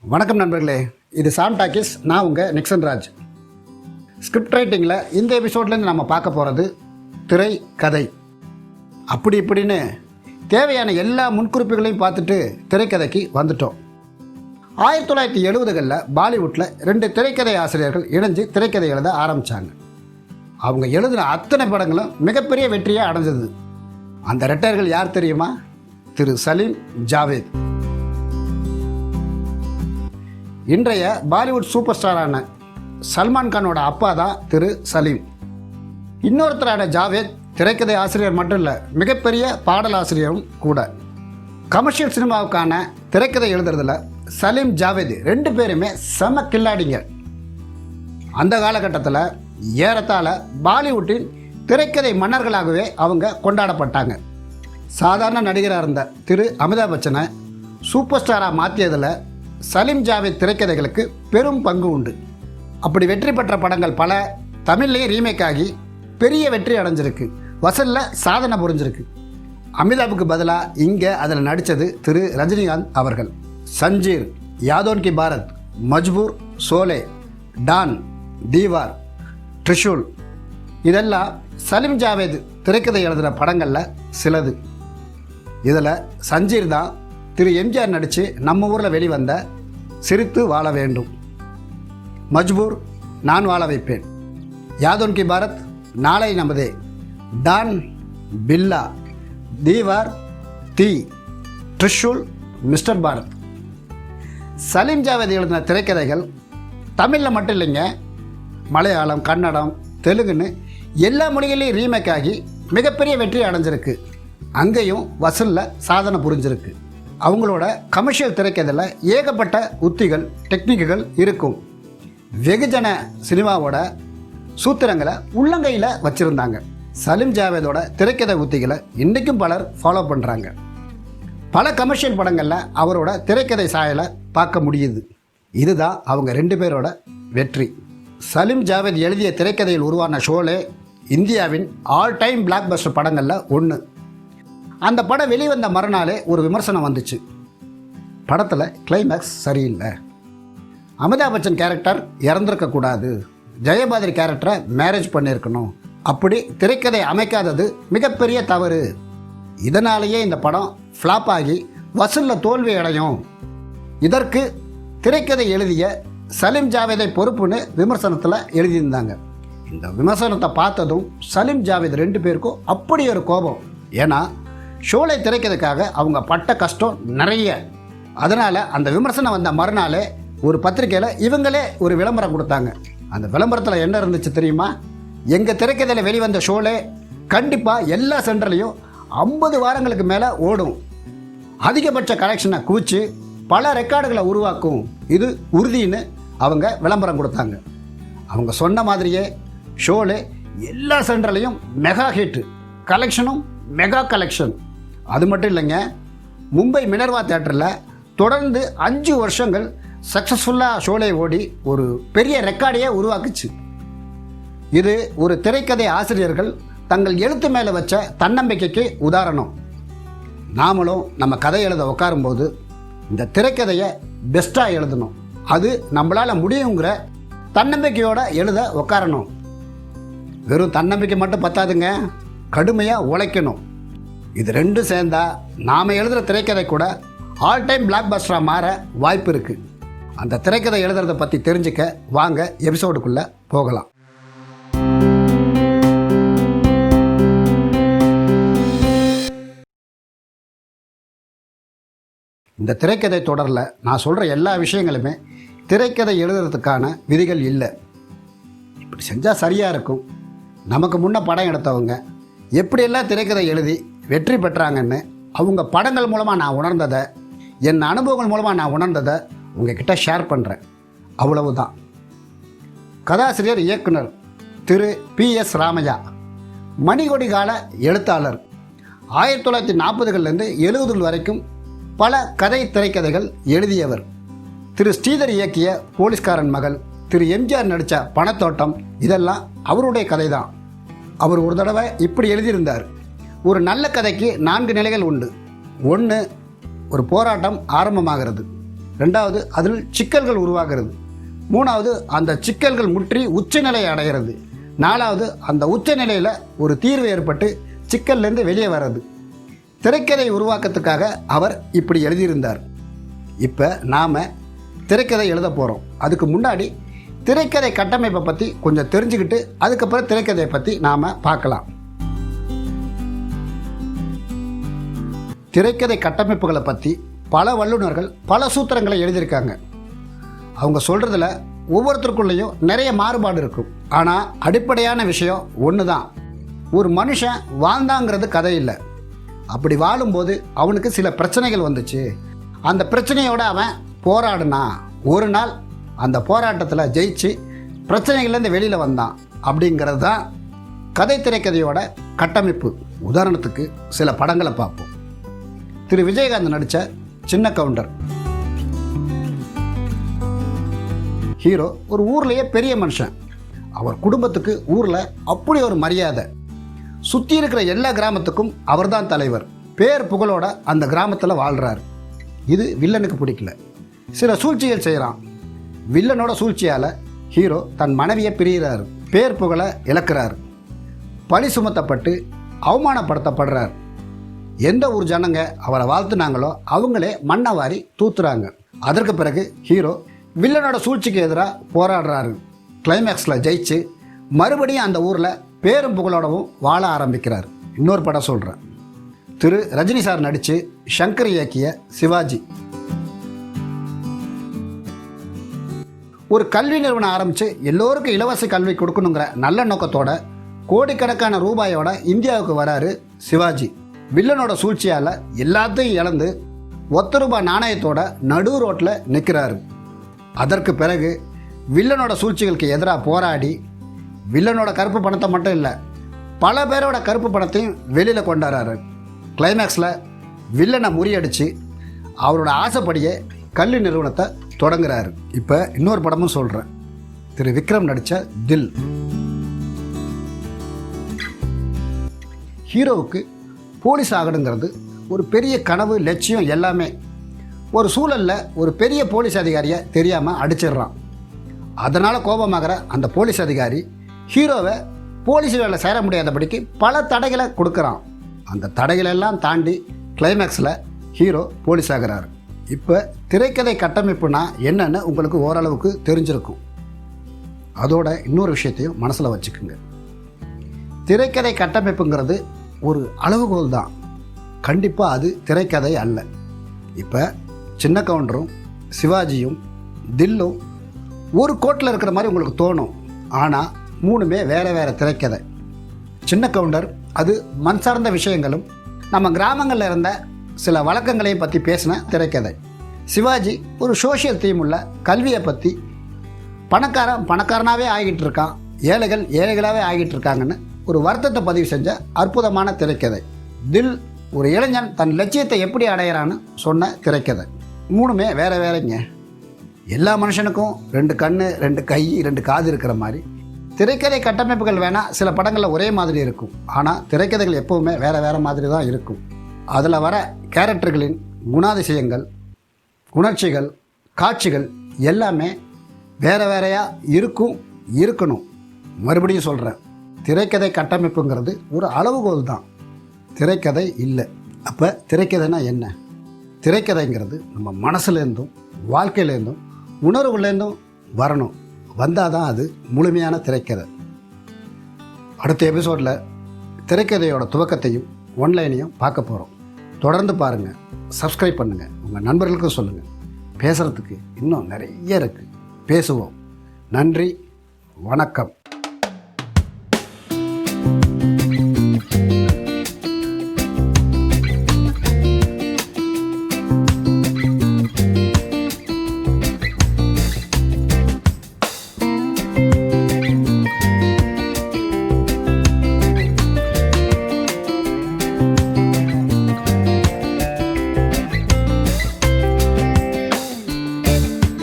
வணக்கம் நண்பர்களே, இது சாம் டாக்கிஸ். நான் உங்கள் நிக்சன் ராஜ். ஸ்கிரிப்ட் ரைட்டிங்கில் இந்த எபிசோட்லேருந்து நம்ம பார்க்க போகிறது திரை கதை. அப்படி இப்படின்னு தேவையான எல்லா முன்குறிப்புகளையும் பார்த்துட்டு திரைக்கதைக்கு வந்துட்டோம். 1970களில் பாலிவுட்டில் 2 திரைக்கதை ஆசிரியர்கள் இணைஞ்சு திரைக்கதை எழுத ஆரம்பித்தாங்க. அவங்க எழுதின அத்தனை படங்களும் மிகப்பெரிய வெற்றியாக அடைஞ்சது. அந்த ரெட்டையர்கள் யார் தெரியுமா? திரு சலீம் ஜாவேத். இன்றைய பாலிவுட் சூப்பர் ஸ்டாரான சல்மான் கானோட அப்பா தான் திரு சலீம். இன்னொருத்தரான ஜாவேத் திரைக்கதை ஆசிரியர் மட்டும் இல்லை, மிகப்பெரிய பாடலாசிரியரும் கூட. கமர்ஷியல் சினிமாவுக்கான திரைக்கதை எழுதுறதுல சலீம் ஜாவேத் 2 பேருமே செம கில்லாடிங்க. அந்த காலகட்டத்தில் ஏறத்தாழ பாலிவுட்டின் திரைக்கதை மன்னர்களாகவே அவங்க கொண்டாடப்பட்டாங்க. சாதாரண நடிகராக இருந்த திரு அமிதாப் பச்சனை சூப்பர் ஸ்டாராக மாற்றியதில் சலீம் ஜாவேத் திரைக்கதைகளுக்கு பெரும் பங்கு உண்டு. அப்படி வெற்றி பெற்ற படங்கள் பல தமிழ்லேயே ரீமேக் ஆகி பெரிய வெற்றி அடைஞ்சிருக்கு, வசூலில் சாதனை புரிஞ்சிருக்கு. அமிதாப்புக்கு பதிலாக இங்கே அதில் நடித்தது திரு ரஜினிகாந்த் அவர்கள். சஞ்சீர், யாதோன் கி பாரத், மஜ்பூர், சோலே, டான், தீவார், ட்ரிஷூல் இதெல்லாம் சலீம் ஜாவேத் திரைக்கதை எழுதுகிற படங்களில் சிலது. இதில் சஞ்சீர் தான் திரு எம்ஜிஆர் நடித்து நம்ம ஊரில் வெளிவந்த சிரித்து வாழ வேண்டும், மஜ்பூர், நான் வாழ வைப்பேன், யாதோன் கி பாரத், நாளை நமதே, டான், பில்லா, தீவார், தீ, ட்ரிஷூல், மிஸ்டர் பாரத். சலீம் ஜாவேத் எழுதின திரைக்கதைகள் தமிழில் மட்டும் இல்லைங்க, மலையாளம், கன்னடம், தெலுங்குன்னு எல்லா மொழிகளையும் ரீமேக் ஆகி மிகப்பெரிய வெற்றி அடைஞ்சிருக்கு. அங்கேயும் வசூலில் சாதனை புரிஞ்சிருக்கு. அவங்களோட கமர்ஷியல் திரைக்கதையில் ஏகப்பட்ட உத்திகள், டெக்னிக்குகள் இருக்கும். வெகுஜன சினிமாவோட சூத்திரங்களை உள்ளங்கையில் வச்சுருந்தாங்க. சலீம் ஜாவேதோட திரைக்கதை உத்திகளை இன்றைக்கும் பலர் ஃபாலோ பண்ணுறாங்க. பல கமர்ஷியல் படங்களில் அவரோட திரைக்கதை சாயலை பார்க்க முடியுது. இதுதான் அவங்க 2 பேரோட வெற்றி. சலீம் ஜாவேத் எழுதிய திரைக்கதையில் உருவான ஷோலே இந்தியாவின் ஆல் டைம் பிளாக் பஸ்டர் படங்களில் ஒன்று. அந்த படம் வெளிவந்த மறுநாளே ஒரு விமர்சனம் வந்துச்சு. படத்தில் கிளைமேக்ஸ் சரியில்லை, அமிதாப் பச்சன் கேரக்டர் இறந்துருக்கக்கூடாது, ஜெயபாதிரி கேரக்டரை மேரேஜ் பண்ணியிருக்கணும், அப்படி திரைக்கதை அமைக்காதது மிகப்பெரிய தவறு, இதனாலேயே இந்த படம் ஃப்ளாப் ஆகி வசூலில் தோல்வி அடையும், இதற்கு திரைக்கதை எழுதிய சலீம் ஜாவேதை பொறுப்புன்னு விமர்சனத்தில் எழுதியிருந்தாங்க. இந்த விமர்சனத்தை பார்த்ததும் சலீம் ஜாவேத் 2 பேருக்கும் அப்படி ஒரு கோபம். ஏன்னா ஷோலை திரைக்கிறதுக்காக அவங்க பட்ட கஷ்டம் நிறைய. அதனால் அந்த விமர்சனம் வந்த மறுநாளே ஒரு பத்திரிக்கையில் இவங்களே ஒரு விளம்பரம் கொடுத்தாங்க. அந்த விளம்பரத்தில் என்ன இருந்துச்சு தெரியுமா? எங்கள் திரைக்கதையில் வெளிவந்த ஷோலே கண்டிப்பாக எல்லா சென்டர்லேயும் 50 வாரங்களுக்கு மேலே ஓடும், அதிகபட்ச கலெக்ஷனை குவிச்சு பல ரெக்கார்டுகளை உருவாக்கும், இது உறுதின்னு அவங்க விளம்பரம் கொடுத்தாங்க. அவங்க சொன்ன மாதிரியே ஷோலே எல்லா சென்டர்லேயும் மெகா ஹிட், கலெக்ஷனும் மெகா கலெக்ஷன். அது மட்டும் இல்லைங்க, மும்பை மினர்வா தியேட்டரில் தொடர்ந்து 5 வருஷங்கள் சக்ஸஸ்ஃபுல்லாக ஷோலே ஓடி ஒரு பெரிய ரெக்கார்டையே உருவாக்குச்சு. இது ஒரு திரைக்கதை ஆசிரியர்கள் தங்கள் எழுத்து மேலே வச்ச தன்னம்பிக்கைக்கு உதாரணம். நாமளும் நம்ம கதை எழுத உட்காரும்போது இந்த திரைக்கதையை பெஸ்ட்டாக எழுதணும், அது நம்மளால் முடியுங்கிற தன்னம்பிக்கையோடு எழுத உட்காரணும். வெறும் தன்னம்பிக்கை மட்டும் பத்தாதுங்க, கடுமையாக உழைக்கணும். இது 2 சேர்ந்தா நாம் எழுதுகிற திரைக்கதை கூட ஆல் டைம் பிளாக் பஸ்டராக மாற வாய்ப்பு இருக்குது. அந்த திரைக்கதை எழுதுறதை பற்றி தெரிஞ்சுக்க வாங்க எபிசோடுக்குள்ளே போகலாம். இந்த திரைக்கதை தொடரில் நான் சொல்கிற எல்லா விஷயங்களுமே திரைக்கதை எழுதுறதுக்கான விதிகள் இல்லை. இப்படி செஞ்சால் சரியாக இருக்கும். நமக்கு முன்னே படம் எடுத்தவங்க எப்படியெல்லாம் திரைக்கதை எழுதி வெற்றி பெற்றாங்கன்னு அவங்க படங்கள் மூலமாக நான் உணர்ந்ததை, என் அனுபவங்கள் மூலமாக நான் உணர்ந்ததை உங்ககிட்ட ஷேர் பண்ணுறேன், அவ்வளவுதான். கதாசிரியர் இயக்குனர் திரு PS ராமையா, மணிகொடி கால எழுத்தாளர். 1940களிலிருந்து 70கள் வரைக்கும் பல கதை திரைக்கதைகள் எழுதியவர். திரு ஸ்ரீதர் இயக்கிய போலீஸ்காரன் மகள், திரு எம்ஜிஆர் நடித்த பணத்தோட்டம் இதெல்லாம் அவருடைய கதை தான். அவர் ஒரு தடவை இப்படி எழுதியிருந்தார்: ஒரு நல்ல கதைக்கு 4 நிலைகள் உண்டு. 1, ஒரு போராட்டம் ஆரம்பமாகிறது. ரெண்டாவது அதில் சிக்கல்கள் உருவாகிறது, மூணாவது அந்த சிக்கல்கள் முற்றி உச்சநிலை அடைகிறது, நாலாவது அந்த உச்சநிலையில் ஒரு தீர்வு ஏற்பட்டு சிக்கல்லேருந்து வெளியே வர்றது. திரைக்கதை உருவாக்கத்துக்காக அவர் இப்படி எழுதியிருந்தார். இப்போ நாம் திரைக்கதை எழுத போகிறோம். அதுக்கு முன்னாடி திரைக்கதை கட்டமைப்பை பற்றி கொஞ்சம் தெரிஞ்சுக்கிட்டு அதுக்கப்புறம் திரைக்கதையை பற்றி நாம் பார்க்கலாம். திரைக்கதை கட்டமைப்புகளை பற்றி பல வல்லுநர்கள் பல சூத்திரங்களை எழுதியிருக்காங்க. அவங்க சொல்கிறதுல ஒவ்வொருத்தருக்குள்ளேயும் நிறைய மாறுபாடு இருக்கும். ஆனால் அடிப்படையான விஷயம் ஒன்று தான். ஒரு மனுஷன் வாழ்ந்தாங்கிறது கதை இல்லை. அப்படி வாழும்போது அவனுக்கு சில பிரச்சனைகள் வந்துச்சு. அந்த பிரச்சனையோடு அவன் போராடினா, ஒரு நாள் அந்த போராட்டத்தில் ஜெயிச்சு பிரச்சனைகள்லேருந்து வெளியில் வந்தான். அப்படிங்கிறது தான் கதை திரைக்கதையோட கட்டமைப்பு. உதாரணத்துக்கு சில படங்களை பார்ப்போம். திரு விஜயகாந்த் நடித்த சின்ன கவுண்டர். ஹீரோ ஒரு ஊர்லேயே பெரிய மனுஷன். அவர் குடும்பத்துக்கு ஊரில் அப்படி ஒரு மரியாதை. சுற்றி இருக்கிற எல்லா கிராமத்துக்கும் அவர்தான் தலைவர். பேர் புகழோட அந்த கிராமத்தில் வாழ்கிறார். இது வில்லனுக்கு பிடிக்கல. சில சூழ்ச்சிகள் செய்கிறான். வில்லனோட சூழ்ச்சியால் ஹீரோ தன் மனைவியை பிரிகிறார். பேர் புகழை இழக்கிறார். பழி சுமத்தப்பட்டு அவமானப்படுத்தப்படுறார். எந்த ஒரு ஜனங்க அவரை வாழ்த்துனாங்களோ அவங்களே மண்ணை வாரி தூத்துறாங்க. அதற்கு பிறகு ஹீரோ வில்லனோட சூழ்ச்சிக்கு எதிராக போராடுறாரு. கிளைமேக்ஸில் ஜெயிச்சு மறுபடியும் அந்த ஊரில் பேரும் புகழோடவும் வாழ ஆரம்பிக்கிறார். இன்னொரு படம் சொல்கிறேன். திரு ரஜினி சார் நடித்து சங்கர் இயக்கிய சிவாஜி. ஒரு கல்வி நிறுவனம் ஆரம்பித்து எல்லோருக்கும் இலவச கல்வி கொடுக்கணுங்கிற நல்ல நோக்கத்தோட கோடிக்கணக்கான ரூபாயோட இந்தியாவுக்கு வராரு சிவாஜி. வில்லனோட சூழ்ச்சியால் எல்லாத்தையும் இழந்து ₹1 நாணயத்தோட நடு ரோட்டில் நிற்கிறாரு. அதற்கு பிறகு வில்லனோட சூழ்ச்சிகளுக்கு எதிராக போராடி வில்லனோட கருப்பு பணத்தை மட்டும் இல்லை, பல பேரோட கருப்பு பணத்தையும் வெளியில் கொண்டாடுறாரு. கிளைமேக்ஸில் வில்லனை முறியடித்து அவரோட ஆசைப்படியே கல்வி நிறுவனத்தை தொடங்குறாரு. இப்போ இன்னொரு படமும் சொல்கிறேன். திரு விக்ரம் நடித்த தில். ஹீரோவுக்கு போலீஸ் ஆகணுங்கிறது ஒரு பெரிய கனவு, லட்சியம் எல்லாமே. ஒரு சூழலில் ஒரு பெரிய போலீஸ் அதிகாரியை தெரியாமல் அடிச்சிடுறான். அதனால் கோபமாகிற அந்த போலீஸ் அதிகாரி ஹீரோவை போலீஸ் வேலை சேர முடியாதபடிக்கு பல தடைகளை கொடுக்குறான். அந்த தடைகளெல்லாம் தாண்டி கிளைமேக்ஸில் ஹீரோ போலீஸ் ஆகிறார். இப்போ திரைக்கதை கட்டமைப்புனா என்னன்னு உங்களுக்கு ஓரளவுக்கு தெரிஞ்சிருக்கும். அதோட இன்னொரு விஷயத்தையும் மனசில் வச்சுக்குங்க. திரைக்கதை கட்டமைப்புங்கிறது ஒரு அளவுகோல் தான். கண்டிப்பாக அது திரைக்கதை அல்ல. இப்போ சின்ன கவுண்டரும் சிவாஜியும் தில்லும் ஒரு கோட்டில் இருக்கிற மாதிரி உங்களுக்கு தோணும். ஆனால் மூணுமே வேறு வேறு திரைக்கதை. சின்ன கவுண்டர் அது மண் சார்ந்த விஷயங்களும் நம்ம கிராமங்களில் இருந்த சில வழக்கங்களையும் பற்றி பேசின திரைக்கதை. சிவாஜி ஒரு சோஷியல் தீம் உள்ள கல்வியை பற்றி பணக்காரனாகவே ஆகிட்டு இருக்கான், ஏழைகள் ஏழைகளாகவே ஆகிட்டு இருக்காங்கன்னு ஒரு வருத்தத்தை பதிவு செஞ்ச அற்புதமான திரைக்கதை. தில் ஒரு இளைஞன் தன் லட்சியத்தை எப்படி அடையிறான்னு சொன்ன திரைக்கதை. மூணுமே வேறு வேறங்க. எல்லா மனுஷனுக்கும் 2 கண், 2 கை, 2 காது இருக்கிற மாதிரி திரைக்கதை கட்டமைப்புகள் வேணால் சில படங்களில் ஒரே மாதிரி இருக்கும். ஆனால் திரைக்கதைகள் எப்போவுமே வேறு வேறு மாதிரி தான் இருக்கும். அதில் வர கேரக்டர்களின் குணாதிசயங்கள், உணர்ச்சிகள், காட்சிகள் எல்லாமே வேறு வேறையாக இருக்கணும். மறுபடியும் சொல்கிறேன், திரைக்கதை கட்டமைப்புங்கிறது ஒரு அளவுகோல் தான், திரைக்கதை இல்லை. அப்போ திரைக்கதைனா என்ன? திரைக்கதைங்கிறது நம்ம மனசுலேருந்தும் வாழ்க்கையிலேருந்தும் உணர்வுலேருந்தும் வரணும். வந்தால் தான் அது முழுமையான திரைக்கதை. அடுத்த எபிசோடில் திரைக்கதையோட துவக்கத்தையும் ஒன்லைனையும் பார்க்க போகிறோம். தொடர்ந்து பாருங்கள், சப்ஸ்கிரைப் பண்ணுங்கள், உங்கள் நண்பர்களுக்கும் சொல்லுங்கள். பேசுகிறதுக்கு இன்னும் நிறைய இருக்குது. பேசுவோம். நன்றி, வணக்கம்.